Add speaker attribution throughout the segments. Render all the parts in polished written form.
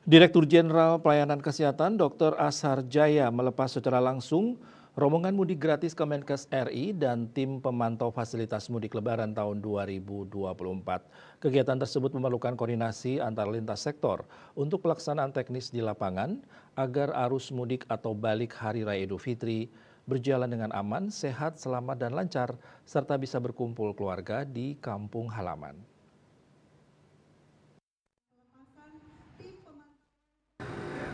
Speaker 1: Direktur Jenderal Pelayanan Kesehatan Dr. Ashar Jaya melepas secara langsung rombongan mudik gratis Kemenkes RI dan tim pemantau fasilitas mudik Lebaran tahun 2024. Kegiatan tersebut memerlukan koordinasi antar lintas sektor untuk pelaksanaan teknis di lapangan agar arus mudik atau balik Hari Raya Idul Fitri berjalan dengan aman, sehat, selamat, dan lancar, serta bisa berkumpul keluarga di kampung halaman.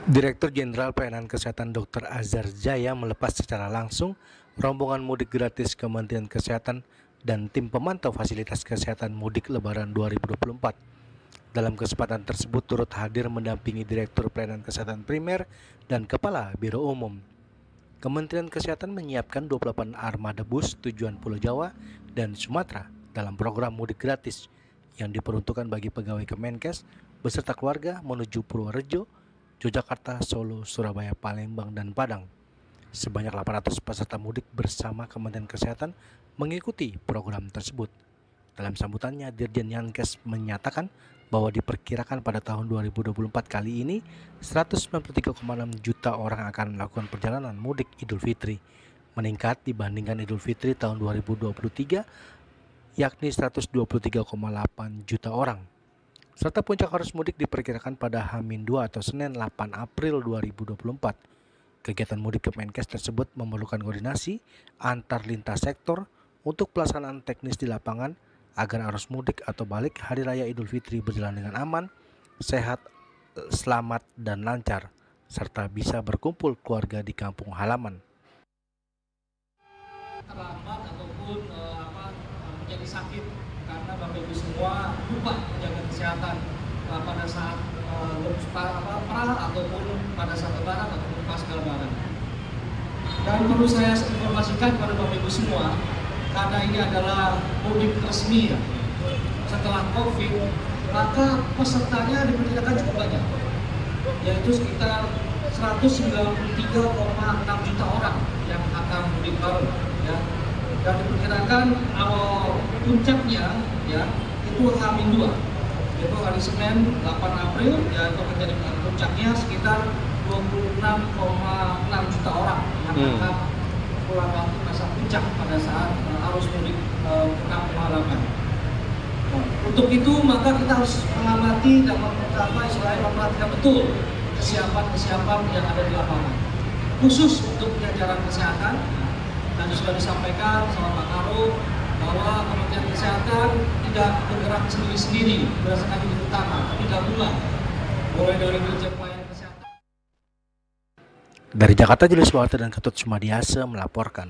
Speaker 2: Direktur Jenderal Pelayanan Kesehatan Dr. Ashar Jaya melepas secara langsung rombongan mudik gratis Kementerian Kesehatan dan tim pemantau fasilitas kesehatan mudik Lebaran 2024. Dalam kesempatan tersebut turut hadir mendampingi Direktur Pelayanan Kesehatan Primer dan Kepala Biro Umum. Kementerian Kesehatan menyiapkan 28 armada bus tujuan Pulau Jawa dan Sumatera dalam program mudik gratis yang diperuntukkan bagi pegawai Kemenkes beserta keluarga menuju Purworejo, Yogyakarta, Solo, Surabaya, Palembang, dan Padang. Sebanyak 800 peserta mudik bersama Kementerian Kesehatan mengikuti program tersebut. Dalam sambutannya, Dirjen Yankes menyatakan bahwa diperkirakan pada tahun 2024 kali ini 193,6 juta orang akan melakukan perjalanan mudik Idul Fitri, meningkat dibandingkan Idul Fitri tahun 2023 yakni 123,8 juta orang. Serta puncak arus mudik diperkirakan pada H-2 atau Senin 8 April 2024. Kegiatan mudik Kemenkes tersebut memerlukan koordinasi antar lintas sektor untuk pelaksanaan teknis di lapangan agar arus mudik atau balik Hari Raya Idul Fitri berjalan dengan aman, sehat, selamat, dan lancar, serta bisa berkumpul keluarga di kampung halaman.
Speaker 3: Terlambat ataupun menjadi sakit karena Bapak Ibu semua lupa menjaga kesehatan pada saat pra ataupun pada saat Lebaran ataupun pasca Lebaran. Dan perlu saya informasikan kepada Bapak Ibu semua, karena ini adalah mudik resmi ya. Setelah COVID, maka pesertanya diperkirakan cukup banyak, yaitu sekitar 193,6 juta orang yang akan mudik baru ya. Dan diperkirakan awal puncaknya ya itu H-2, yaitu hari Senin 8 April ya, itu menjadi puncaknya sekitar 26,6 juta orang yang akan pulang kampung masa puncak pada saat arus mudik ke kampung halaman. Untuk itu maka kita harus mengamati dan memperhatikan betul kesiapan yang ada di lapangan, khusus untuk jajaran kesehatan. Dan sudah disampaikan sama Pak Karu bahwa Kementerian Kesehatan tidak bergerak sendiri-sendiri berdasarkan unit utama, tapi gabungan mulai dari Dirjen Pelayanan Kesehatan.
Speaker 2: Dari Jakarta, Julius Walter dan Ketut Sumadiase melaporkan.